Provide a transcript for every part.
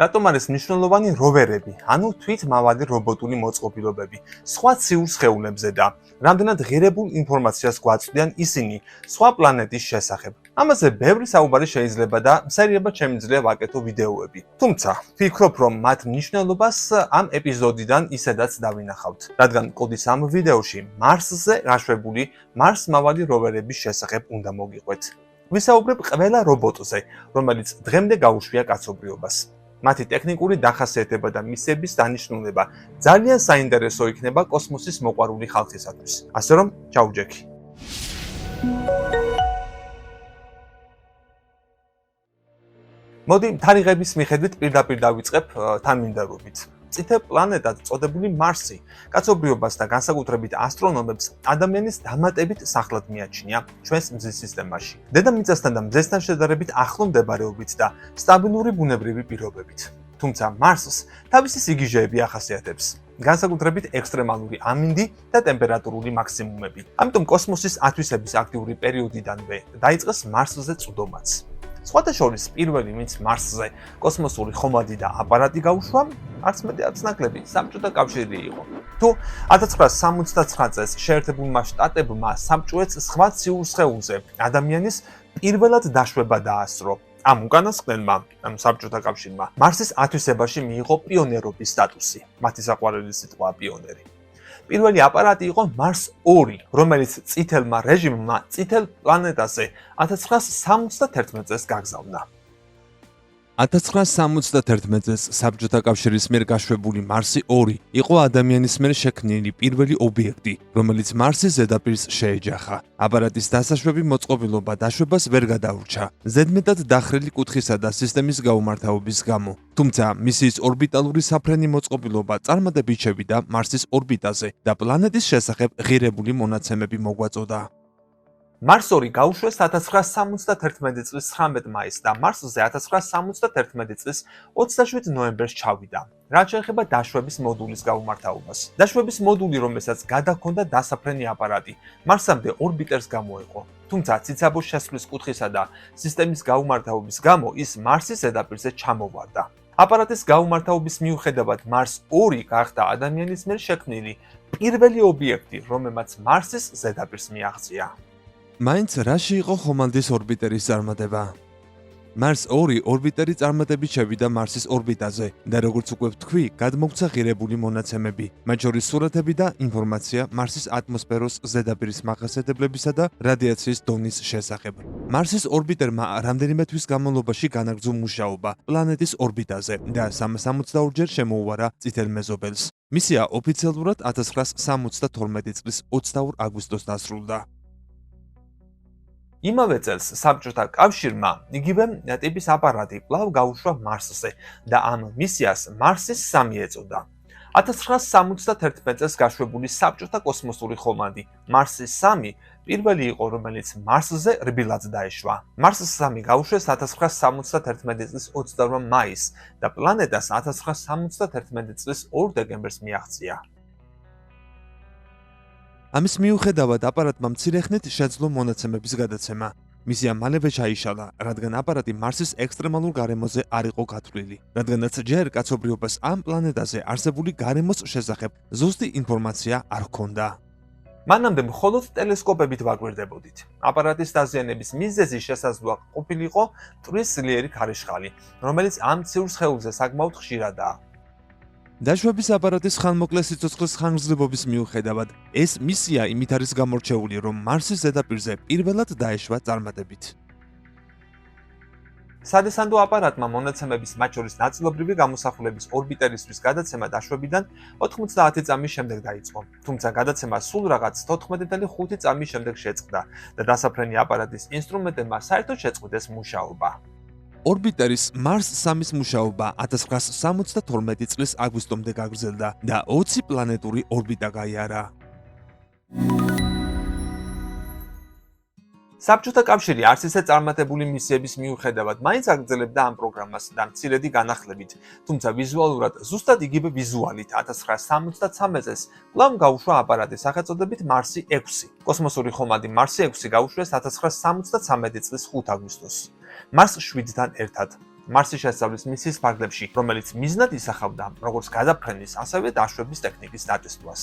რატომ არის მნიშვნელოვანი როვერები, ანუ თვითმავალი რობოტული მოწყობილობები, სხვა ციურ სხეულებზე და რამდენად ღირებულ ინფორმაციას გვაწვდიან ისინი სხვა პლანეტის შესახებ. ამაზე ბევრი საუბარი შეიძლება და სერიებად შემიძლია ვაკეთო ვიდეოები. თუმცა, ვფიქრობ, რომ მათ მნიშვნელობას ამ ეპიზოდიდან ისედაც დავინახავთ, რადგან კოდის ამ ვიდეოში მარსზე გაშვებული მარსმავალი როვერების შესახებ უნდა მოგიყვეთ. ვისაუბრებ ყველა რობოტზე, რომელიც დღემდე გაუშვია კაცობრიობას. მათი ტექნიკური დახასიათება და მისების დანიშნულება ძალიან საინტერესო იქნება კოსმოსის მოყვარული ხალხისათვის. ასე რომ, ჩაუჯექი. მოდი თარიღების მიხედვით პირდაპირ დავიწყებ თანმიმდევრობით. წითელ პლანეტად წოდებული მარსი კაცობრიობას და განსაკუთრებით ასტრონომებს ადამიანის დამატებით სახლად მიაჩნია ჩვენს მზის სისტემაში. დედამიწასთან და მზესთან შედარებით ახლო მდებარეობით და სტაბილური ბუნებრივი პირობებით. თუმცა მარსს თავისი სიგიჟეები ახასიათებს. განსაკუთრებით ექსტრემალური ამინდი და ტემპერატურული მაქსიმუმები. ამიტომ კოსმოსის ათვისების აქტიური პერიოდიდანვე დაიწყეს მარსზე წვდომაც. სხვათა შორის პირველი, ვინც მარსზე კოსმოსური ხომალდი და აპარატი გაუშვა, არც მეტი არც ნაკლები საბჭოთა კავშირი იყო. თუ 1969 წელს შეერთებულმა შტატებმა საბჭოეთს სხვა ციურ სხეულზე ადამიანის პირველად დაშვება დაასწრო. ამ უკანასკნელმა, საბჭოთა კავშირმა, მარსის ათვისებაში მიიღო პიონერობის სტატუსი. მათი საყვარელი სიტყვაა პიონერი. პირველი აპარატი იყო მარს 2, რომელიც წითელმა რეჟიმმა წითელ პლანეტაზე 1971 წელს გაგზავნა. 1971 წელს საბჭოთა კავშირის მიერ გაშვებული მარსი 2 იყო ადამიანის მიერ შექმნილი პირველი ობიექტი, რომელიც მარსის ზედაპირს შეეჯახა. აპარატის დასაშვები მოწყობილობა დაშვებას ვერ გადაურჩა, ზედმეტად დახრილი კუთხისა და სისტემის გაუმართავობის გამო. თუმცა მისიის ორბიტალური საფრენი მოწყობილობა წარმატებით შევიდა მარსის ორბიტაზე და პლანეტის შესახებ ღირებული მონაცემები მოგვაწოდა. მარს 2 გაუშვეს 1971 წლის 19 მაისს და მარსზე 1971 წლის 27 ნოემბერს ჩავიდა. რაც შეეხება დაშვების მოდულის გაუმართავობას. დაშვების მოდული, რომელსაც გადაჰქონდა დასაფრენი აპარატი, მარსამდე ორბიტერს გამოეყო. თუმცა ციცაბოს შესვლის კუთხისა და სისტემის გაუმართავობის გამო ის მარსის ზედაპირზე ჩამოვარდა. აპარატის გაუმართავობის მიუხედავად მარს 2 გახდა ადამიანის მიერ შექმნილი პირველი ობიექტი, რომელმაც მარსის ზედაპირს მიაღწია. მაინც რაში იყო ხომალდის ორბიტერის წარმატება? მარს 2 ორბიტერი წარმატებით შევიდა მარსის ორბიტაზე და როგორც უკვე ვთქვი, გადმოგვცა ღირებული მონაცემები, მათ შორის სურათები და ინფორმაცია მარსის ატმოსფეროს ზედაპირის მახასიათებლებისა და რადიაციის დონის შესახებ. მარსის ორბიტერმა რამდენიმე თვის განმავლობაში განაგრძო მუშაობა პლანეტის ორბიტაზე და 362 ჯერ შემოუვარა წითელ მეზობელს. მისია ოფიციალურად 1972 წლის 22 აგვისტოს დასრულდა. იმავე წელს საბჭოთა კავშირმა იგივე ტიპის აპარატი კვლავ გაუშვა მარსზე და ამ მისიას მარსის 3 ეწოდა. 1971 წელს გაშვებული საბჭოთა კოსმოსური ხომალდი მარსის 3 პირველი იყო, რომელიც მარსზე რბილად დაეშვა. მარსის 3 გაუშვეს 1971 წლის 28 მაისს და პლანეტას 1971 წლის 2 დეკემბერს მიაღწია. ამის მიუხედავად აპარატმა მცირე ხნით შეძლო მონაცემების გადაცემა. მისია მალევე ჩაიშალა, რადგან აპარატი მარსის ექსტრემალურ გარემოზე არ იყო გათვლილი, რადგანაც ჯერ კაცობრიობას ამ პლანეტაზე არსებული გარემოს შესახებ ზუსტი ინფორმაცია არ ჰქონდა. მანამდე მხოლოდ ტელესკოპებით ვაკვირდებოდით. აპარატის დაზიანების მიზეზი შესაძლოა ყოფილიყო მტვრის ძლიერი ქარიშხალი, რომელიც ამ ციურ სხეულზე საკმაოდ ხშირადაა. დაშვების აპარატის ხანმოკლე სიცოცხლის ხანგრძლივობის მიუხედავად, ეს მისია იმით არის გამორჩეული, რომ მარსის ზედაპირზე პირველად დაეშვა წარმატებით. სადესანდო აპარატმა მონაცემების, მათ შორის ნაწილობრივი გამოსახულების ორბიტერისთვის გადაცემა დაშვებიდან 90 წამის შემდეგ დაიწყო. თუმცა გადაცემა სულ რაღაც 14.5 წამის შემდეგ შეწყდა და დასაფრენი აპარატის ინსტრუმენტებმა საერთოდ შეწყვიტეს მუშაობა. ორბიტერის მარს 3-ის მუშაობა 1972 წლის აგვისტომდე გაგრძელდა და 20 პლანეტური ორბიტა გაიარა. საბჭოთა კავშირი არც ისე წარმატებული მისიების მიუხედავად მაინც აგრძელებდა ამ პროგრამას და მცირედი განახლებით, თუმცა ვიზუალურად ზუსტად იგივე ვიზუალით 1973 წელს კვლავ გაუშვა აპარატი სახელწოდებით მარსი 6. კოსმოსური ხომალდი მარსი 6 გაუშვეს 1973 წლის 5 აგვისტოს. მარს 7-თან ერთად. მარსის შესწავლის მისიის ფარგლებში, რომელიც მიზნად ისახავდა როგორც გადაფრენის, ასევე დაშვების ტექნიკის დატესტვას.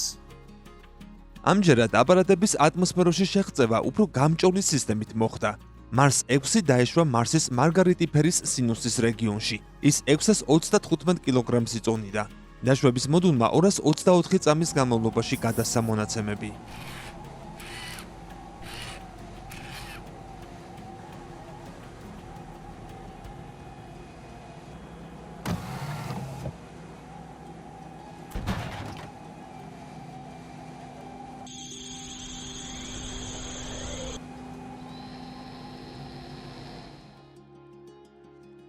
ამჯერად აპარატების ატმოსფეროში შეღწევა უფრო გამჭოლი სისტემით მოხდა. მარს 6 დაეშვა მარსის მარგარიტიფერის სინუსის რეგიონში. ის 635 კილოგრამს იწონიდა. დაშვების მოდულმა 224 წამის განმავლობაში გადასცა მონაცემები.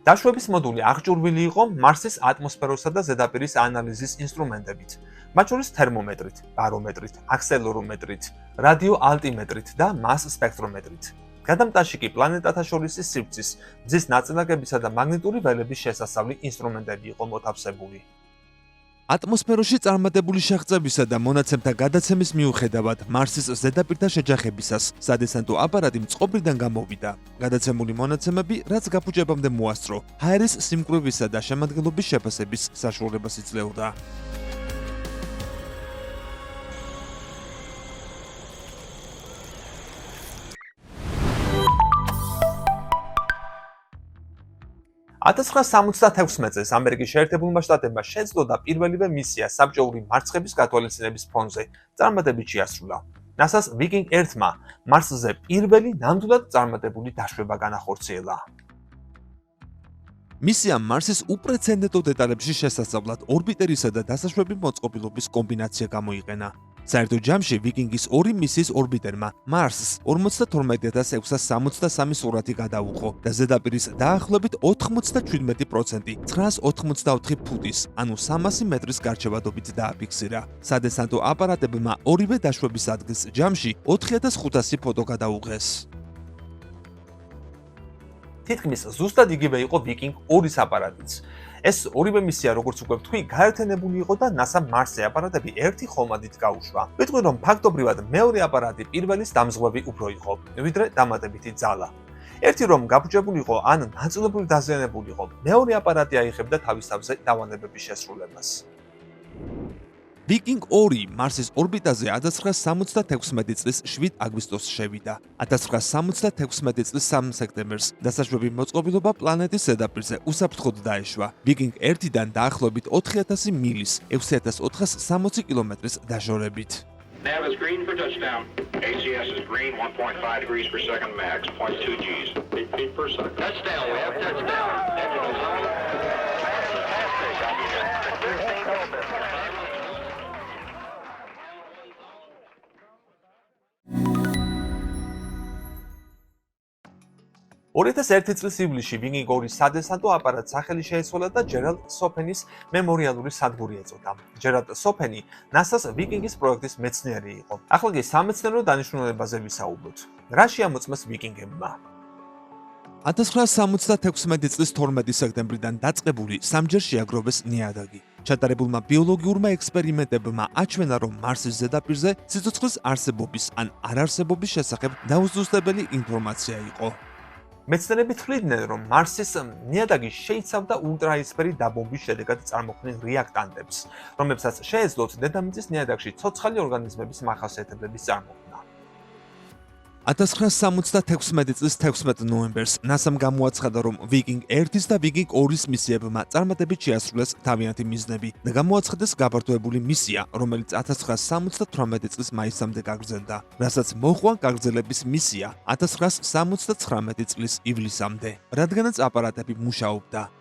დაშვების მოდული აღჭურვილი იყო მარსის ატმოსფეროსა და ზედაპირის ანალიზის ინსტრუმენტებით, მათ შორის თერმომეტრით, ბარომეტრით, აქსელერომეტრით, რადიოალტიმეტრით და მას სპექტრომეტრით. გადამტანში კი პლანეტათა შორისი სივრცის, მზის ნაწილაკებისა და მაგნიტური ველების შესასწავლი ინსტრუმენტები იყო მოთავსებული. ატმოსფეროში წარმატებული შეღწევისა და მონაცემთა გადაცემის მიუხედავად, მარსის ზედაპირთა შეჯახებისას სადესანტო აპარატი წყობრიდან გამოვიდა. გადაცემული მონაცემები, რაც გაფუჭებამდე მოასწრო, ჰაერის სიმკვრივისა და შემადგენლობის შეფასების საშუალებას იძლეოდა. $1976 ამერიკის შეერთებულმა შტატებმა შეძლო და პირველივე მისია საბჭოური მარცხების გათვალისწინების ფონზე წარმატებით შეასრულა. NASA-ს Viking 1-მა მარსზე პირველი ნამდვილად წარმატებული დაშვება განახორციელა. მისიამ მარსის უპრეცედენტო დეტალებში შესასწავლად ორბიტერისა და დასაშვები მოწყობილობის კომბინაცია გამოიყენა. საერთო ჯამში ვიკინგის 2 მისიის ორბიტერმა მარსს 42663 სურათი გადაუღო და ზედაპირის დაახლოებით 97% 984 ფუტის, ანუ 300 მეტრის გარჩევადობით დააფიქსირა. სადესანტო აპარატებმა ორივე დაშვების ადგილს ჯამში 4500 ფოტო გადაუღეს. თითქმის ზუსტად იგივე იყო Viking 2-ის აპარატიც. ეს ორივე მისია, როგორც უკვე ვთქვი, გაერთიანებული იყო და NASA მარსზე აპარატები ერთი ხომადით გაუშვა. ვიტყვი, რომ ფაქტობრივად მეორე აპარატი პირველის დამზღვევი უფრო იყო, ვიდრე დამატებითი ძალა. ერთი რომ გაფუჭებული იყო ან ნაწილობრივ დაზიანებული იყო, მეორე აპარატი აიხებდა თავის თავზე დავანებების შესრულებას. Viking 2 მარსის ორბიტაზე 1976 წლის 7 აგვისტოს შევიდა. 1976 წლის 3 სექტემბერს დასაშვები მოწყობილობა პლანეტის ზედაპირზე უსაფრთხოდ დაეშვა. Viking 1-დან დაახლოებით 4000 მილის, 6460 კილომეტრის დაშორებით. Nav is green for touchdown. ACS is green, 1.5 degrees per second max, 0.2 Gs. 8 feet per second. Touchdown, we have touchdown. Digital zone. Fantastic. 2001 წლის ივლისში Viking 2-ის სადესანტო აპარატს სახელი შეეცვალა და ჯერალდ სოფენის მემორიალური სადგური ეწოდა. ჯერალდ სოფენი NASA-ს Viking-ის პროექტის მეცნიერი იყო. ახლა კი სამეცნიერო დანიშნულებაზე ვისაუბროთ. რა შეამოწმეს Viking-ებმა? 1976 წლის 12 სექტემბრიდან დაწყებული სამჯერ შეაგროვეს ნიადაგი. ჩატარებულმა ბიოლოგიურმა ექსპერიმენტებმა აჩვენა, რომ მარსის ზედაპირზე სიცოცხლის არსებობის ან არარსებობის შესახებ დაუზუსტებელი ინფორმაცია იყო. მეცნიერები თვლიდნენ, რომ მარსის ნიადაგი შეიცავდა ულტრაისფერი დაბომბვის შედეგად წარმოქმნილ რეაქტანტებს, რომლებსაც შეეძლოთ დედამიწის ნიადაგში ცოცხალი ორგანიზმების მახასიათებლების წარმოქმნა. 1976 წლის 16 ნოემბერს NASA-მ გამოაცხადა, რომ Viking 1-ის და Viking 2-ის მისიებმა წარმატებით შეასრულეს თავიანთი მიზნები და გამოაცხადეს გაფართოებული მისია, რომელიც 1978 წლის მაისამდე გაგრძელდა, რასაც მოჰყვა გაგრძელების მისია 1979 წლის ივლისამდე, რადგანაც აპარატები მუშაობდა.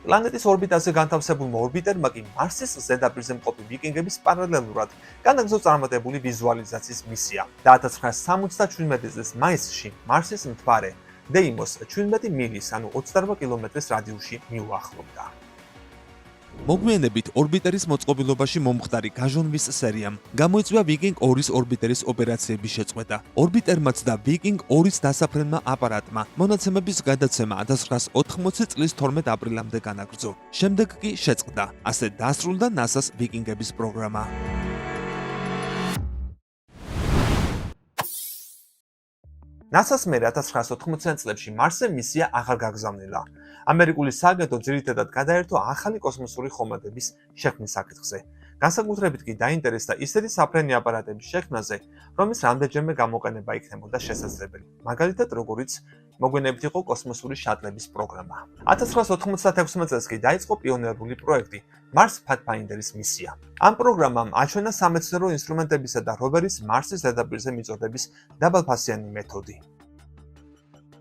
პლანეტის ორბიტაზე განთავსებულმა ორბიტერმა კი მარსის ზედაპირზე მყოფი ვიკინგების პარალელურად განაგრძო წარმატებული ვიზუალიზაციის მისია და 1977 წლის მაისში მარსის მთვარე დეიმოს 17 მილის, ანუ 28 კილომეტრის რადიუსში მიუახლოვდა. მოგვიანებით ორბიტერის მოწყობილობაში მომხდარი გაჟონვის სერიამ გამოიწვია Viking 2-ის ორბიტერის ოპერაციების შეწყვეტა. ორბიტერმაც და Viking 2-ის დასაფრენმა აპარატმა მონაცემების გადაცემა 1980 წლის 12 აპრილამდე განაგრძო. შემდეგ კი შეწყდა. ასე დასრულდა NASA-ს Viking-ების პროგრამა. NASA-ს მერე 1980-იან წლებში მარსზე მისია აღარ გაგზავნილა. ამერიკული სააგენტო ძირითადად გადაერთო ახალი კოსმოსური ხომალდების შექმნის საკითხზე. განსაკუთრებით კი დაინტერესდა ისეთი საფრენი აპარატების შექმნაზე, რომლის რამდენჯერმე გამოყენება იქნებოდა შესაძლებელი. მაგალითად, როგორიც მოგვიანებით იყო კოსმოსური შატლების პროგრამა. 1996 წელს კი დაიწყო პიონერული პროექტი Mars Pathfinder's მისია. ამ პროგრამამ აჩვენა სამეცნიერო ინსტრუმენტებისა და როვერის მარსის ზედაპირზე მიწოდების დაბალფასიანი მეთოდი.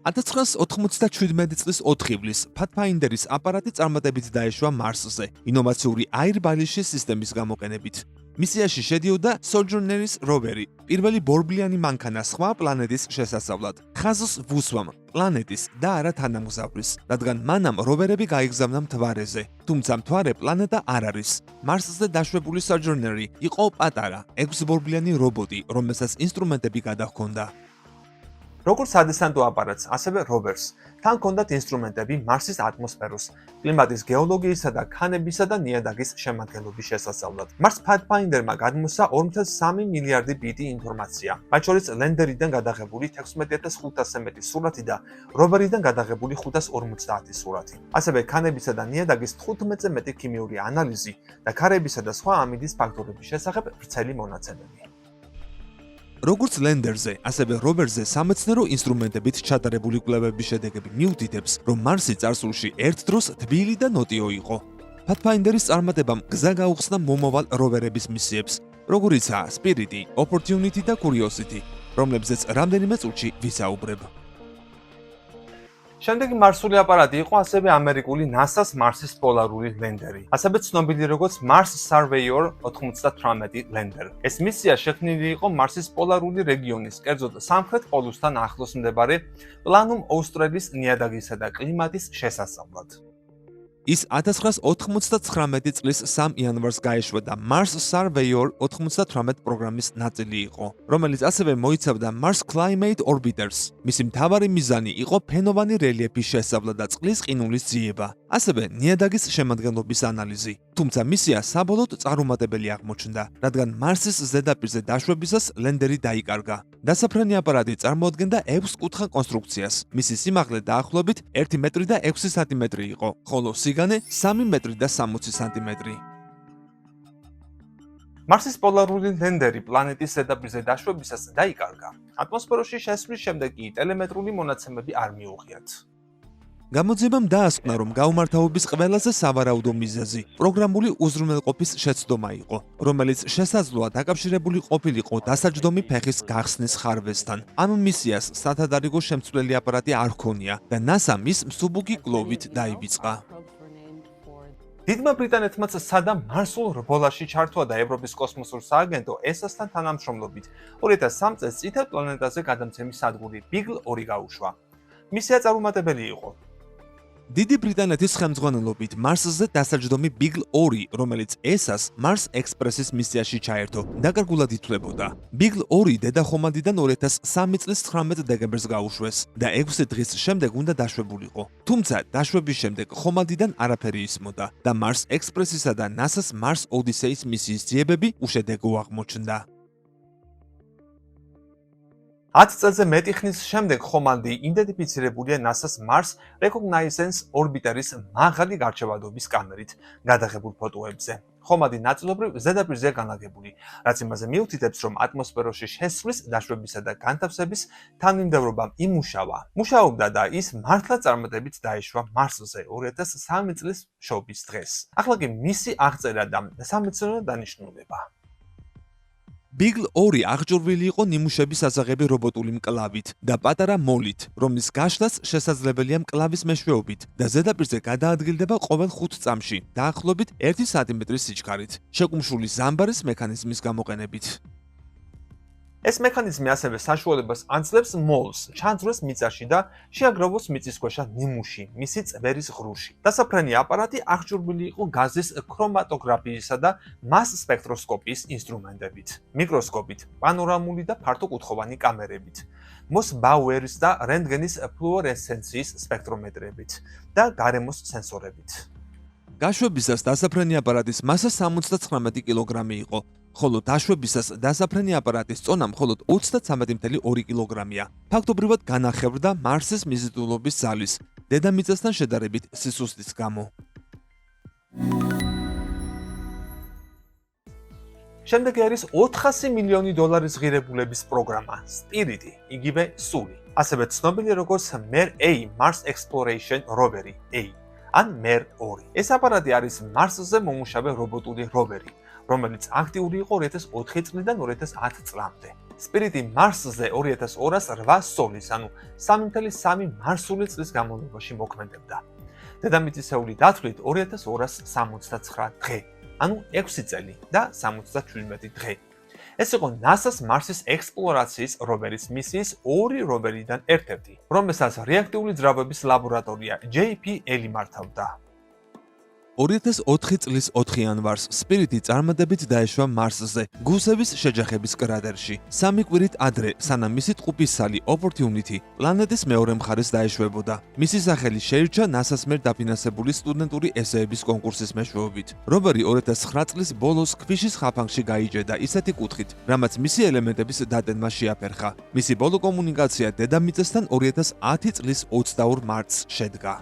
1997 წლის 4 ივლისს Pathfinder's აპარატი წარმატებით დაეშვა მარსზე, ინოვაციური აირ-ბალიშის სისტემის გამოყენებით. მისიაში შედიოდა Sojourner's როვერი, პირველი ბორბლიანი მანქანა სხვა პლანეტის შესასწავლად. ხაზს ვუსვამ პლანეტის და არა თანამგზავრის, რადგან მანამ როვერები გაიგზავნა მთვარეზე. თუმცა მთვარე პლანეტა არ არის. მარსზე დაშვებული Sojourner იყო პატარა, 6 ბორბლიანი რობოტი, რომელსაც ინსტრუმენტები გადაჰქონდა. როგორც სადესანტო აპარატს, ასევე როვერს. თან ჰქონდათ ინსტრუმენტები მარსის ატმოსფეროს, კლიმატის გეოლოგიისა და ქანებისა და ნიადაგის შემადგენლობის შესასწავლად. Mars Pathfinder-მა გადმოსცა 2.3 მილიარდი ბიტი ინფორმაცია, მათ შორის ლენდერიდან გადაღებული 16500-ზე მეტი სურათი და როვერიდან გადაღებული 550 სურათი. ასევე ქანებისა და ნიადაგის 15-ზე მეტი ქიმიური ანალიზი და ქარებისა და სხვა ამინდის ფაქტორების შესახებ ვრცელი მონაცემები. როგორც ლენდერზე, ასევე როვერზე სამეცნიერო ინსტრუმენტებით ჩატარებული კვლევების შედეგები მიუთითებს, რომ მარსი წარსულში ერთ დროს თბილი და ნოტიო იყო. Pathfinder-ის წარმატებამ გზა გაუხსნა მომავალ როვერების მისიებს, როგორიცაა Spirit, Opportunity და Curiosity, რომლებზეც რამდენიმე წუთში ვისაუბრებ. შემდეგი მარსული აპარატი იყო ასევე ამერიკული NASA-ს მარსის პოლარული ლენდერი, ასევე ცნობილი როგორც Mars Surveyor 98 ლენდერ. ეს მისია შექმნილი იყო მარსის პოლარული რეგიონის, კერძოდ სამხრეთ პოლუსთან ახლოს მდებარე პლანუმ ოსტრელის ნიადაგისა და კლიმატის შესასწავლად. ის 1999 წლის 3 იანვარს გაეშვა და Mars Surveyor 98 პროგრამის ნაწილი იყო, რომელიც ასევე მოიცავდა Mars Climate Orbiters. მისი მთავარი მიზანი იყო ფენოვანი რელიეფის შესწავლა და წყლის ყინულის ძიება, ასევე ნიადაგის შემადგენლობის ანალიზი. თუმცა მისია საბოლოოდ წარუმატებელი აღმოჩნდა, რადგან მარსის ზედაპირზე დაშვებისას ლენდერი დაიკარგა. დასაფრენი აპარატი წარმოადგენდა 6 კუთხა კონსტრუქციას. მისი სიმაღლე დაახლოებით 1 მეტრი და 6 სანტიმეტრი იყო, ხოლო სიგანე 3 მეტრი და 60 სანტიმეტრი. მარსის პოლარული ლენდერი პლანეტის ზედაპირზე დაშვებისას დაიკარგა. ატმოსფეროში შესვლის შემდეგ კი ტელემეტრული მონაცემები არ მიუღიათ. გამოძიებამ დაასკვნა, რომ გაუმართავობის ყველაზე სავარაუდო მიზეზი პროგრამული უზრუნველყოფის შეცდომა იყო, რომელიც შესაძლოა დაკავშირებული ყოფილიყო დასაჯდომი ფეხის გახსნის ხარვესთან. ამ მისიას სათადარიგო შემცვლელი აპარატი არ ჰქონია და NASA მის მსუბუქი კვლოვით დაივიწყა. დიდმა ბრიტანეთმა სცადა მარსულ რბოლაში ჩართვა და ევროპის კოსმოსურ სააგენტო ESA-სთან თანამშრომლობით 2003 წელს წითელ პლანეტაზე გადამცემის სადგური Beagle 2 გაუშვა. მისია წარუმატებელი იყო. დიდი ბრიტანეთის ხელმძღვანელობით მარსზე დასაჯდომი Beagle 2, რომელიც ESA-ს Mars Express-ის მისიაში ჩაერთო, დაკარგულად ითვლებოდა. Beagle 2 დედახომალდიდან 2003 წლის 19 დეკემბერს გაუშვეს და 6 დღის შემდეგ უნდა დაშვებულიყო. თუმცა დაშვების შემდეგ ხომალდიდან არაფერი ისმოდა და Mars Express-ისა და NASA-ს Mars Odyssey-ის მისიის ძიებები უშედეგო აღმოჩნდა. 10 წელზე მეტი ხნის შემდეგ ხომალდი იდენტიფიცირებულია NASA-ს Mars Reconnaissance Orbiter-ის მაღალი გარჩევადობის კამერით გადაღებულ ფოტოებზე. ხომალდი ნაწილობრივ ზედაპირზეა განლაგებული, რაც იმაზე მიუთითებს, რომ ატმოსფეროში შესვლის, დაშვებისა და განთავსების თანმიმდევრობა იმუშავა. მუშაობდა და ის მართლა წარმატებით დაეშვა მარსზე 2003 წლის შობის დღეს. ახლა კი მისი აღწერა და სამეცნიერო დანიშნულება. Beagle 2 აღჭურვილი იყო ნიმუშების ასაღები რობოტული მკლავით და პატარა მოლით, რომლის გაშლაც შესაძლებელია მკლავის მეშვეობით და ზედაპირზე გადაადგილდება ყოველ 5 წამში, დაახლოებით 1 სანტიმეტრის სიჩქარით, შეკუმშული ზამბარის მექანიზმის გამოყენებით. ეს მექანიზმი ასევე საშუალებას აძლევს მოლს ჩანძრეს მიწაში და შეაგროვოს მიწისქვეშა ნიმუში, მისი წვერის ღრუში. დასაფრენი აპარატი აღჭურვილი იყო გაზის ქრომატოგრაფიისა და მას სპექტროსკოპიის ინსტრუმენტებით, მიკროსკოპით, პანორამული და ფართოკუთხოვანი კამერებით, მოს ბაუერის და რენტგენის ფლუორესცენციის სპექტრომეტრებით და გარემოს სენსორებით. გაშვებისას დასაფრენი აპარატის მასა 79 კილოგრამი იყო. ხოლო დაშვებისას დასაფრენი აპარატის წონა მხოლოდ 33.2 კილოგრამია. ფაქტობრივად განახევრდა მარსის მიზიდულობის ძალის, დედამიწასთან შედარებით სისუსტის გამო. შემდეგი არის 400 მილიონი დოლარის ღირებულების პროგრამა Spirit, იგივე სული. ასევე ცნობილი როგორც MER-A Mars Exploration Rover A ან MER-2. ეს აპარატი არის მარსზე მომუშავე რობოტული როვერი, რომელიც აქტიური იყო 2004 წლიდან 2010 წლამდე. Spirit მარსზე 2208 სოლის, ანუ 3.3 მარსული წლის განმავლობაში მოქმედებდა. დედამიწისეული დათვლით 2269 დღე, ანუ 6 წელი და 77 დღე. ეს იყო NASA-ს მარსის ექსპლორაციის როვერის მისიის ორი როვერიდან ერთ-ერთი, რომელსაც რეაქტიული ძრავების ლაბორატორია JPL მართავდა. 2004 წლის 4 იანვარს Spirit-ი წარმატებით დაეშვა მარსზე, გუსევის შეჯახების კრატერში. 3 კვირით ადრე, სანამ მისი ტყუპისცალი Opportunity პლანეტის მეორე მხარეს დაეშვებოდა. მისი სახელი შეირჩა NASA-ს მიერ დაფინანსებული სტუდენტური ესეების კონკურსის მეშვეობით. როვერი 2009 წლის ბოლოს ქვიშის ხაფანგში გაიჭედა ისეთი კუთხით, რამაც მისი ელემენტების დატენმა შეაფერხა. მისი ბოლო კომუნიკაცია დედამიწასთან 2010 წლის 22 მარტს შედგა.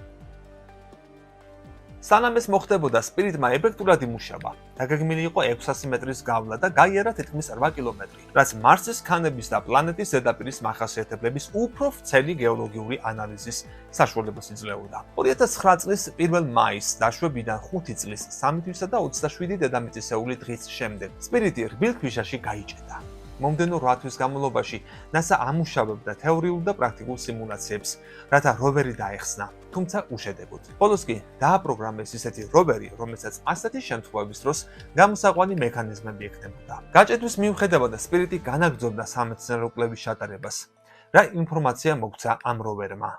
სანამ ეს მოხდებოდა, Spirit-მა ეფექტურად იმუშავა. დაგეგმილი იყო 600 მეტრის გავლა და გაიარა თითქმის 8 კილომეტრი, რაც მარსის ქანების და პლანეტის ზედაპირის მახასიათებლების უფრო ვრცელი გეოლოგიური ანალიზის საშუალებას იძლეოდა. 2009 წლის 1 მაისს დაშვებიდან 5 წლის 3 თვისა და 27 დედამიწისეული დღის შემდეგ Spirit-ი რბილ ქვიშაში გაიჭედა. მომდენო 8 თვის განმავლობაში NASA ამუშავებდა თეორიულ და პრაქტიკულ სიმულაციებს, რათა როვერი დაეხსნა, თუმცა უშედეგოდ. ბოლოს კი დააპროგრამეს ისეთი როვერი, რომელსაც ასეთი შემთხვევების დროს გამოსაყვანი მექანიზმები ექნებოდა. გაჭედვის მიუხედავად Spirit-ი განაგრძობდა სამეცნიერო კვლევის ჩატარებას. რა ინფორმაცია მოგცა ამ როვერმა?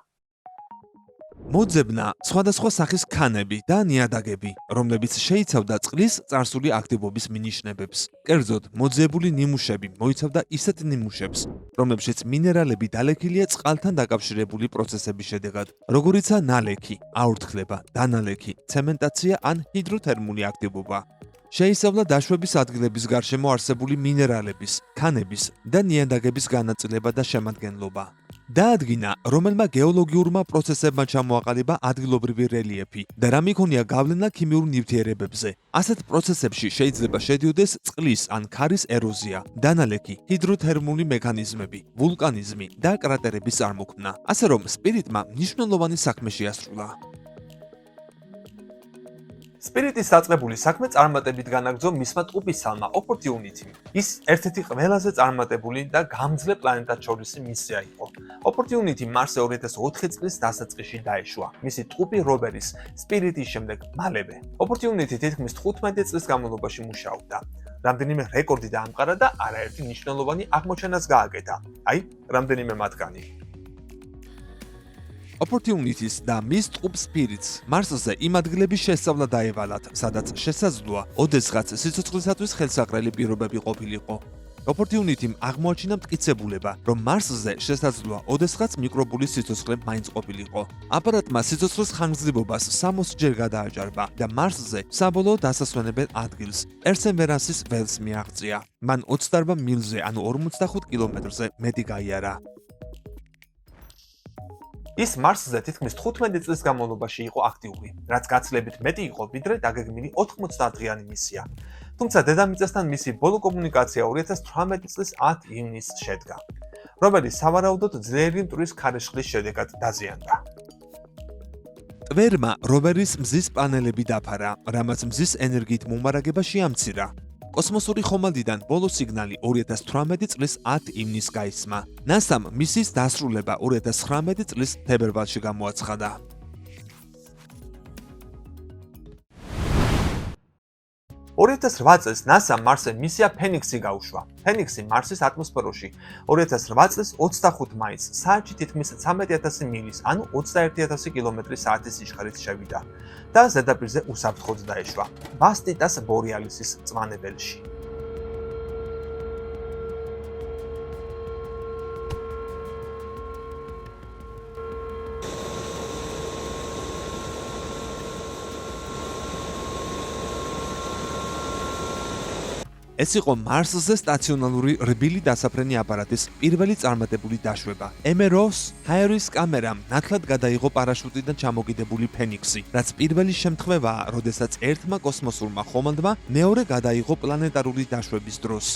მოძებნა სხვადასხვა სახის ქანები და ნიადაგები, რომლებიც შეიცავდა წყლის წარსული აქტივობის მინიშნებებს. კერძოდ, მოძიებული ნიმუშები მოიცავდა ისეთ ნიმუშებს, რომლებშიც მინერალები დალექილია წყალთან დაკავშირებული პროცესების შედეგად, როგორიცაა ნალექი, აორთქლება, დანალექი, ცემენტაცია ან ჰიდროთერმული აქტივობა. შეისწავლა დაშვების ადგილების გარშემო არსებული მინერალების, ქანების და ნიადაგების განაწილება და შემადგენლობა. დაადგინა, რომელმა გეოლოგიურმა პროცესებმა ჩამოაყალიბა ადგილობრივი რელიეფი და რა მიქონია გავლენა ქიმიურ ნივთიერებებზე. ასეთ პროცესებში შეიძლება შედიოდეს წყლის ან ქარის ეროზია, დანალექი, ჰიდროთერმული მექანიზმები, ვულკანიზმი და კრატერების წარმოქმნა. ასე რომ Spirit-მა მნიშვნელოვანი საქმე შეასრულა. Spirit-ის დაწყებული საქმე წარმატებით განაგრძო მისმა ტყუპისცალმა Opportunity. ის ერთ-ერთი ყველაზე წარმატებული და გამძლე პლანეტათშორისი მისია იყო. Opportunity მარსზე 2004 წლის დასაწყისში დაეშვა. მისი ტყუპი როვერის Spirit-ის შემდეგ მალევე. Opportunity თითქმის 15 წლის განმავლობაში მუშაობდა. რამდენიმე რეკორდი დაამყარა და არაერთი მნიშვნელოვანი აღმოჩენაც გააკეთა. აი, რამდენიმე მათგანი. Opportunities და მის ტყუპ Spirit-ს მარსზე იმ ადგილების შესწავლა დაევალათ, სადაც შესაძლოა ოდესღაც სიცოცხლისათვის ხელსაყრელი პირობები ყოფილიყო. Opportunity-მ აღმოაჩინა მტკიცებულება, რომ მარსზე შესაძლოა ოდესღაც მიკრობული სიცოცხლე მაინც ყოფილიყო. აპარატმა სიცოცხლის ხანგრძლივობას 60-ჯერ გადააჭარბა და მარსზე საბოლოო დასასვენებელ ადგილს, პერსევერანსის ველს მიაღწია. მან 28 მილზე, ანუ 45 კილომეტრზე მეტი გაიარა. ის მარსზე თითქმის 15 წლის განმავლობაში იყო აქტიური, რაც გაცილებით მეტი იყო, ვიდრე დაგეგმილი 90 დღიანი მისია. თუმცა დედამიწასთან მისი ბოლო კომუნიკაცია 2018 წლის 10 ივნისს შედგა. როვერი სავარაუდოდ ძლიერი მტვრის ქარიშხლის შედეგად დაზიანდა. ტვერმა როვერის მზის პანელები დაფარა, რამაც მზის ენერგიით მომარაგება შეამცირა. კოსმოსური ხომალდიდან ბოლო სიგნალი 2018 წლის 10 ივნისს გაისმა. NASA-მ მისიის დასრულება 2019 წლის თებერვალში გამოაცხადა. წელს NASA მარსზე მისია Phoenix-ი გაუშვა. Phoenix-ი მარსის ატმოსფეროში 2008 წლის 25 მაისს საათში თითქმის 13000 მილის, ანუ 21000 კმ/სთ სიჩქარით შევიდა და ზედაპირზე უსაფრთხოდ დაეშვა ბასტიტას ბორეალისის წვანებელში. ეს იყო მარსზე სტაციონალური რბილი დასაფრენი აპარატის პირველი წარმატებული დაშვება. MRO's ჰაერის კამერამ ნათლად გადაიღო პარაშუტიდან ჩამოკიდებული ფენიქსი, რაც პირველი შემთხვევაა, როდესაც ერთმა კოსმოსურმა ხომალდმა მეორე გადაიღო პლანეტარული დაშვების დროს.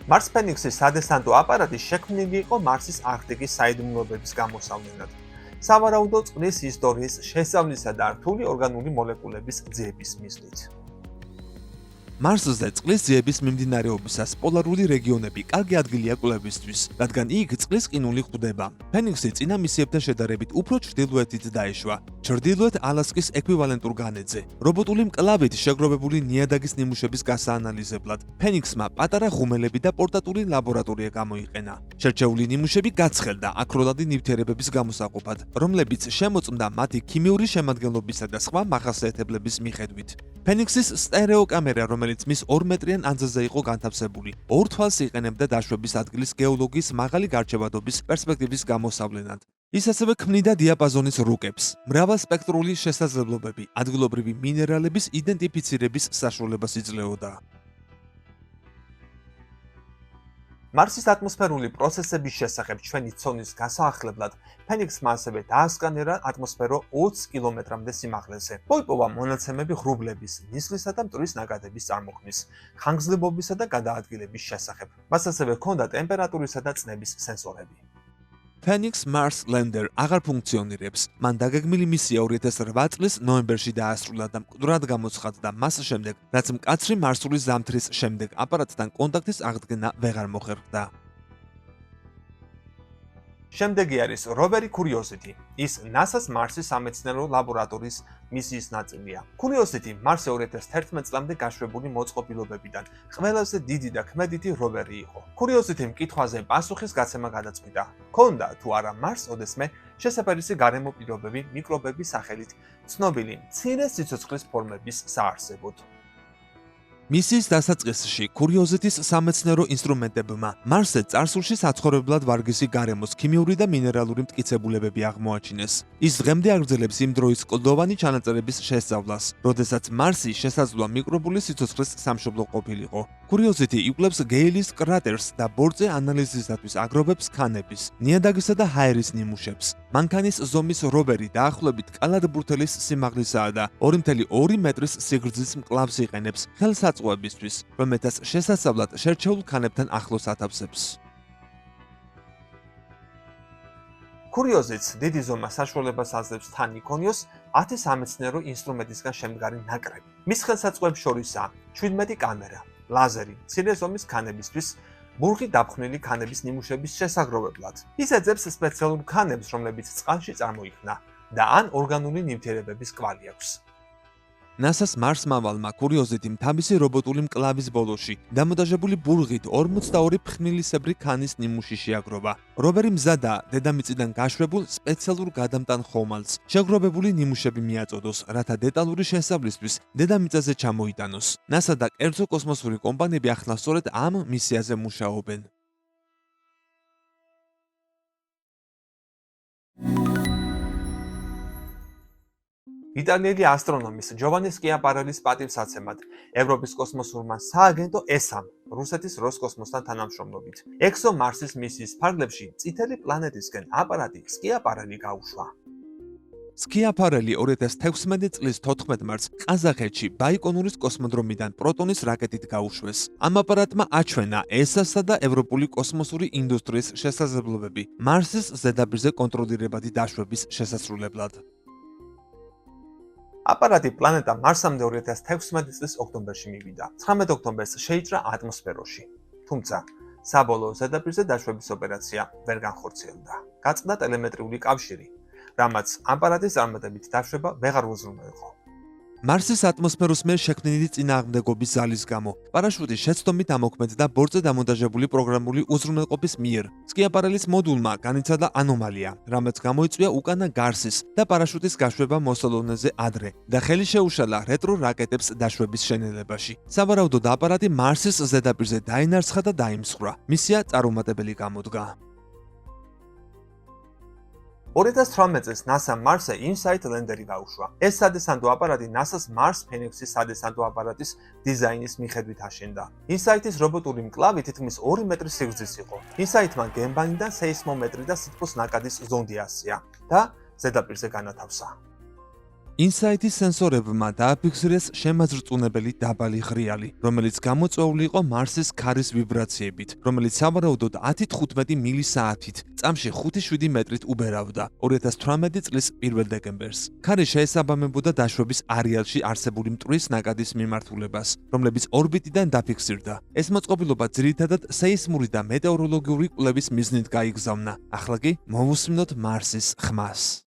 მარს ფენიქსის სადესანტო აპარატი შექმნილი იყო მარსის არქტიკის საიდუმლოებების გამოსავლენად. სავარაუდო წყლის ისტორიის შესწავლისა და რთული ორგანული მოლეკულების ძიების მიზნით. მარსზე წყლის ძიების მიმდინარეობისას პოლარული რეგიონები კარგი ადგილია კვლევისთვის, რადგან იქ წყლის ყინული ხვდება. ფენიქსი წინა მისიებთან შედარებით უფრო ჩრდილოეთით დაეშვა, ჩრდილოეთ ალასკის ეკვივალენტურ განედზე. რობოტული მკლავით შეგროვებული ნიადაგის ნიმუშების გასაანალიზებლად, ფენიქსმა პატარა ღუმელები და პორტატული ლაბორატორია გამოიყენა. შერჩეული ნიმუშები გაცხელდა აქროლადი ნივთიერებების გამოსაყოფად, რომლებიც შემოწმდა მათი ქიმიური შემადგენლობისა და სხვა მახასიათებლების მიხედვით. ფენიქსის სტერეოკამერა, რომელიც მის 2 მეტრიან ანძზე იყო განთავსებული, ორ თვალს იყენებდა დაშვების ადგილის გეოლოგიის მაღალი გარჩევადობის პერსპექტივის გამოსავლენად. ის ასევე ქმნიდა დიაპაზონის რუკებს, მრავალსპექტრული შესაძლებლობები, ადგილობრივი მინერალების იდენტიფიცირების საშუალებას იძლეოდა. მარსის ატმოსფერული პროცესების შესახებ ჩვენი ცოდნის გასაახლებლად, ფენიქსმა ასევე დაასკანერა ატმოსფერო 20 კილომეტრამდე სიმაღლეზე. მოიპოვა მონაცემები ღრუბლების, ნისლისა და მტვრის ნაკადების წარმოქმნის, ხანგრძლივობისა და გადაადგილების შესახებ. მას ასევე ჰქონდა ტემპერატურისა და წნების სენსორები. Phoenix Mars Lander აღარ ფუნქციონირებს. მან დაგეგმილი მისია 2008 წლის ნოემბერში დაასრულა და მკვდრად გამოცხადდა მას შემდეგ, რაც მკაცრი მარსული ზამთრის შემდეგ აპარატთან კონტაქტის აღდგენა ვეღარ მოხერხდა. შემდეგი არის როვერი Curiosity. ის NASA-ს მარსის სამეცნიერო ლაბორატორიის მისიის ნაწილია. Curiosity მარსზე 2011 წლამდე გაშვებული მოწყობილობებიდან ყველაზე დიდი და ქმედითი როვერი იყო. Curiosity-მ კითხვაზე პასუხის გაცემა გადაწყვიტა. ქონდა თუ არა მარსს ოდესმე შესაფერისი გარემო პირობები მიკრობების სახელით ცნობილი მცირე სიცოცხლის ფორმების საარსებოდ. მისიის დასაწყისში Curiosity-ს სამეცნიერო ინსტრუმენტებმა მარსზე წარსულში საცხოვრებლად ვარგისი გარემოს ქიმიური და მინერალური მტკიცებულებები აღმოაჩინეს. ის დღემდე აგრძელებს იმ დროის კლდოვანი ჩანაწერების შესწავლას, როდესაც მარსი შესაძლოა მიკრობული სიცოცხლის სამშობლო ყოფილიყო. Curiosity იკვლევს გეილის კრატერს და ბორცე ანალიზისათვის აგროვებს ქანების, ნიადაგისა და ჰაერის ნიმუშებს. მანქანის ზომის როვერი დაახლოებით კალათბურთელის სიმაღლისაა და 2.2 მეტრის სიგრძის მკლავს იყენებს ხელსაწყოებისთვის, რომელთაც შესასწავლად შერჩეულ ქანებთან ახლოს ათავსებს. Curiosity-ს დიდი ზომა საშუალებას აძლევს თან იქონიოს 10 სამეცნიერო ინსტრუმენტისგან შემდგარი ნაკრები. მის ხელსაწყოებს შორისაა 17 კამერა, ლაზერი, მცირე ზომის ქანებისთვის, ბურღი დაფხვნილი ქანების ნიმუშების შესაგროვებლად. ის ეძებს სპეციალურ ქანებს, რომლებიც წყალში წარმოიქმნა და ან ორგანული ნივთიერებების კვალი აქვს. NASA-ს მარსმავალმა Curiosity-მ თავისი რობოტული მკლავის ბოლოში დამონტაჟებული ბურღით 42 ფხნილისებრი ქანის ნიმუში შეაგროვა. როვერი მზადაა დედამიწიდან გაშვებულ სპეციალურ გადამტან ხომალდს შეგროვებული ნიმუშები მიაწოდოს, რათა დეტალური შესწავლისთვის დედამიწაზე ჩამოიტანოს. NASA და კერძო კოსმოსური კომპანიები ახლა სწორედ ამ მისიაზე მუშაობენ. იტალიელი ასტრონომის ჯოვანი სკიაპარელის პატივსაცემად ევროპის კოსმოსურმა სააგენტო ESA-მ რუსეთის როსკოსმოსთან თანამშრომლობით ExoMars-ის მისიის ფარგლებში წითელი პლანეტისკენ აპარატი სკიაპარელი გაუშვა. სკიაპარელი 2016 წლის 14 მარტს ყაზახეთში ბაიკონურის კოსმოდრომიდან პროტონის რაკეტით გაუშვეს. ამ აპარატმა აჩვენა ESA-სა და ევროპული კოსმოსური ინდუსტრიის შესაძლებლობები მარსის ზედაპირზე კონტროლირებადი დაშვების შესასრულებლად. აპარატი პლანეტა მარსამდე 2016 წლის ოქტომბერში მივიდა. 19 ოქტომბერს შეიჭრა ატმოსფეროში. თუმცა, საბოლოო ზედაპირზე დაშვების ოპერაცია ვერ განხორციელდა. გაწყდა ტელემეტრიული კავშირი, რამაც აპარატის წარმატებით დაშვება ვეღარ უზრუნველყო. მარსის ატმოსფეროს მიერ შექმნილი წინააღმდეგობის ზალის გამო პარაშუტი შეცდომით ამოქმედდა ბორცზე დამონტაჟებული პროგრამული უზრუნველყოფის მიერ. სკიაპარელის მოდულმა განიცადა ანომალია, რამაც გამოიწვია უკანა გარსის და პარაშუტის გაშვება მოსალონეზე ადრე და ხელი შეუშალა რეტრო რაკეტებს დაშვების შენელებაში. სავარაუდოდ აპარატი მარსის ზედაპირზე დაინარცხა და დაიმსხვრა. მისია წარუმატებელი გამოდგა. 2018 წელს NASA Mars-ე InSight ლენდერი გაუშვა. ეს სადესანტო აპარატი NASA-ს Mars Phoenix-ის სადესანტო აპარატის დიზაინის მიხედვით აშენდა. InSight-ის რობოტული მკლავი თითქმის 2 მეტრის სიგრძის იყო. InSight-მა გემბანიდან სეისმომეტრი და სითბოს ნაკადის ზონდი ასია და ზედაპირზე განათავსა. InSight-ის სენსორებმა დააფიქსირეს შემაძრწუნებელი დაბალი ღრიალი, რომელიც გამოწვეული იყო Mars-ის ქარის ვიბრაციებით, რომელიც სავარაუდოდ 10-15 მილისაათით, წამში 5-7 მეტრით უბერავდა 2018 წლის 1 დეკემბერს. ქარი შეესაბამებოდა დაშვების არეალში არსებული მტვრის ნაკადის მიმართულებას, რომლებიც ორბიტიდან დაფიქსირდა. ეს მოწყობილობა ძირითადად სეისმური და მეტეოროლოგიური კვლევის მიზნით გაიგზავნა. ახლა კი მოვუსმინოთ Mars-ის ხმას.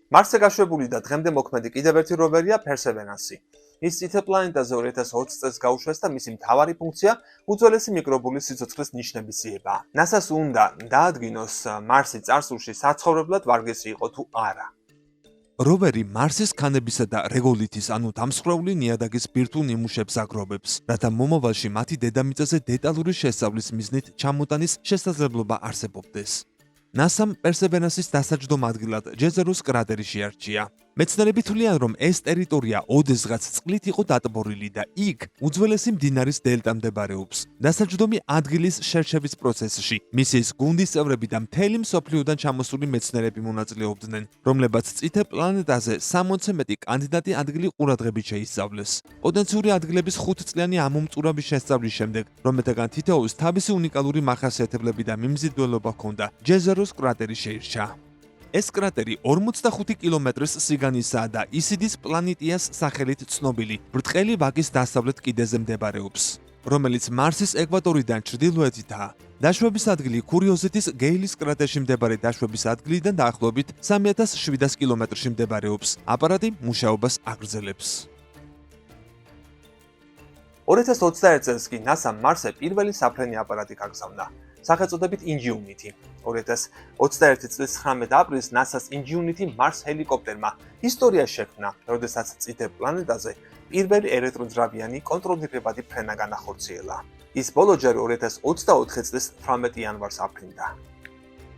Mars-ზე გაშვებული და დღემდე მოქმედი კიდევ ერთი როვერია Perseverance. ის წითელ პლანეტაზე 2020 წელს გაუშვეს და მისი მთავარი ფუნქცია უძველესი მიკრობული სიცოცხლის ნიშნებისიებაა. NASA-ს უნდა დაადგინოს Mars-ი წარსულში საცხოვრებლად ვარგისი იყო თუ არა. როვერი Mars-ის ქანებისა და რეგოლითის, ანუ დამსხვრეული ნიადაგის ბირთვულ ნიმუშებს აგროვებს, რათა მომავალში მათი დედამიწაზე დეტალური შესწავლის მიზნით ჩამოტანის შესაძლებლობა არსებობდეს. NASA-მ Perseverance-ის დასაჯდომ ადგილად ჯეზეროს კრატერი შეარჩია. მეცნიერები თვლიან, რომ ეს ტერიტორია ოდესღაც წყლით იყო დატბორილი და იქ უძველესი მდინარის დელტა მდებარეობს. დასაჯდომი ადგილის შერჩევის პროცესში მისიის გუნდის წევრები და მთელი მსოფლიოდან ჩამოსული მეცნიერები მონაწილეობდნენ, რომლებაც წითელ პლანეტაზე 60-ზე მეტი კანდიდატი ადგილი ყურადღებით შეისწავლეს. პოტენციური ადგილების 5 წლიანი ამომწურავი შესწავლის შემდეგ, რომელთაგან თითოეულს თავისი უნიკალური მახასიათებლები და მიმზიდველობა ჰქონდა, ჯეზეროს კრატერი შეირჩა. ეს კრატერი 45 კილომეტრის სიგანისაა და ისიდის პლანეტიას სახელით ცნობილი ბრტყელი ვაკის დასავლეთ კიდეზე მდებარეობს, რომელიც Mars-ის ეკვატორიდან ჩრდილოეთითაა. დაშვების ადგილი კურიოზიტის გეილის კრატერში მდებარე დაშვების ადგილიდან დაახლოებით 3700 კილომეტრში მდებარეობს. აპარატი მუშაობას აგრძელებს. 2021 წელს კი NASA Mars-ზე პირველი საფრენი აპარატი გაგზავნა. სახელწოდებით Ingenuity. 2021 წლის 19 აპრილს NASA-ს Ingenuity Mars ჰელიკოპტერმა ისტორია შექმნა, როდესაც წითელ პლანეტაზე პირველი ელექტროძრავიანი კონტროლირებადი ფრენა განახორციელა. ის ბოლოჯერ 2024 წლის 18 იანვარს აფრინდა.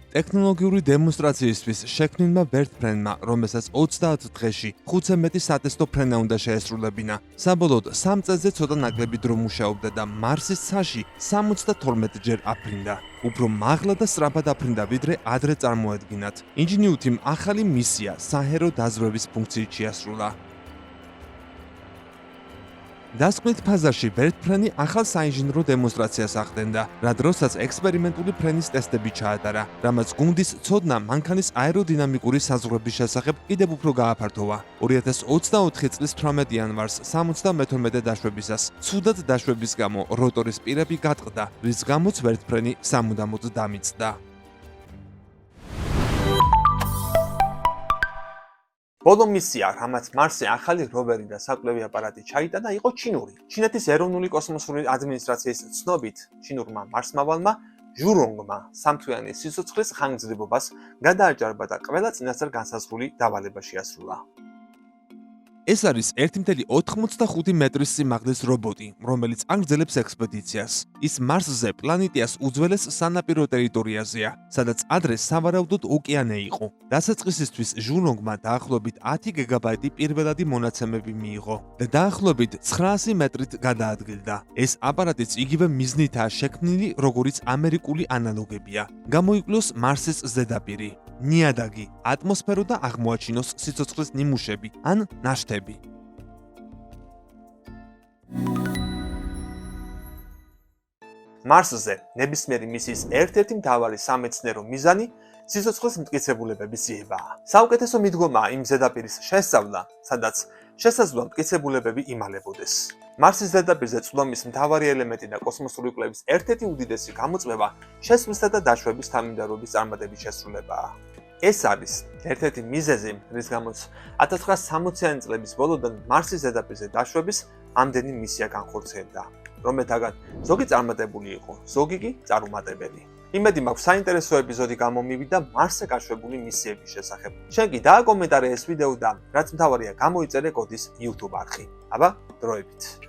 ტექნოლოგიური დემონსტრაციისთვის შექმნილმა ვერტფრენმა, რომელსაც 30 დღეში 5-ზე მეტი სატესტო ფრენა უნდა შეესრულებინა, საბოლოოდ 3 წელზე ცოტა ნაკლები დრო მუშაობდა და Mars-ის ცაში 72 ჯერ აფრინდა. უფრო მაღლა და სწრაფად აფრინდა, ვიდრე ადრე წარმოედგინათ. Ingenuity-მ ახალი მისია საჰერო დაზვრების ფუნქციით შეასრულა. დასკვნით ფაზაში ვერტფრენი ახალ საინჟინრო დემონსტრაციას ახდენდა, რა დროსაც ექსპერიმენტული ფრენის ტესტები ჩაატარა, რამაც გუნდის ცოდნა მანქანის აეროდინამიკური საზღვრების შესახებ კიდევ უფრო გააფართოვა. 2024 წლის 18 იანვარს 72 დაშვებისას ცუდად დაშვების გამო როტორის პირები გატყდა, რის გამოც ვერტფრენი სამუდამოდ დამიწდა. ბოლო მისია, რამაც Mars-ზე ახალი როვერი და საკვლევი აპარატი ჩაიტანა, იყო ჩინური. ჩინეთის ეროვნული კოსმოსური ადმინისტრაციის ცნობით, ჩინურმა Mars-მავალმა ჟურონგმა სამთვიანი სიცოცხლის ხანგრძლივობას გადააჭარბა და ყველა წინასწარ განსაზღვრული დავალება შეასრულა. ეს არის 1.85 მეტრის სიმაღლის რობოტი, რომელიც აგრძელებს ექსპედიციას. ის Mars-ზე პლანეტიას უძველეს სანაპირო ტერიტორიაზეა, სადაც ადრე სავარაუდოდ ოკეანე იყო. დასაწყისისთვის ჟურონგმა დაახლოებით 10 გიგაბაიტი პირველადი მონაცემები მიიღო და დაახლოებით 900 მეტრით გადაადგილდა. ეს აპარატიც იგივე მიზნითაა შექმნილი, როგორიც ამერიკული ანალოგებია. გამოიკვლიოს Mars-ის ზედაპირი, ნიადაგი, ატმოსფერო და აღმოაჩინოს სიცოცხლის ნიმუშები ან ნაშთები. Mars-ზე ნებისმიერი მისიის ერთ-ერთი მთავარი სამეცნიერო მიზანი სიცოცხლის მტკიცებულებების ძიებაა. საუკეთესო მიდგომაა იმ ზედაპირის შესწავლა, სადაც შესაძლოა მტკიცებულებები იმალებოდეს. Mars-ის ზედაპირზე წვდომის მთავარი ელემენტი და კოსმოსური კვლევის ერთ-ერთი უდიდესი გამოწვევა შესვლისა და დაშვების თანმიმდევრობის წარმატების შესრულებაა. ეს არის ერთ-ერთი მიზეზი, რის გამოც 1960-იანი წლების ბოლოდან მარსის ზედაპირზე დაშვების ამდენი მისია განხორციელდა, რომელთაგან ზოგი წარმატებული იყო, ზოგი კი წარუმატებელი. იმედი მაქვს საინტერესო ეპიზოდი გამომივიდა მარსზე გაშვებული მისიების შესახებ. შენ კი დააკომენტარე ეს ვიდეო და რაც მთავარია, გამოიწერე კოდის YouTube არხი. აბა, დროებით.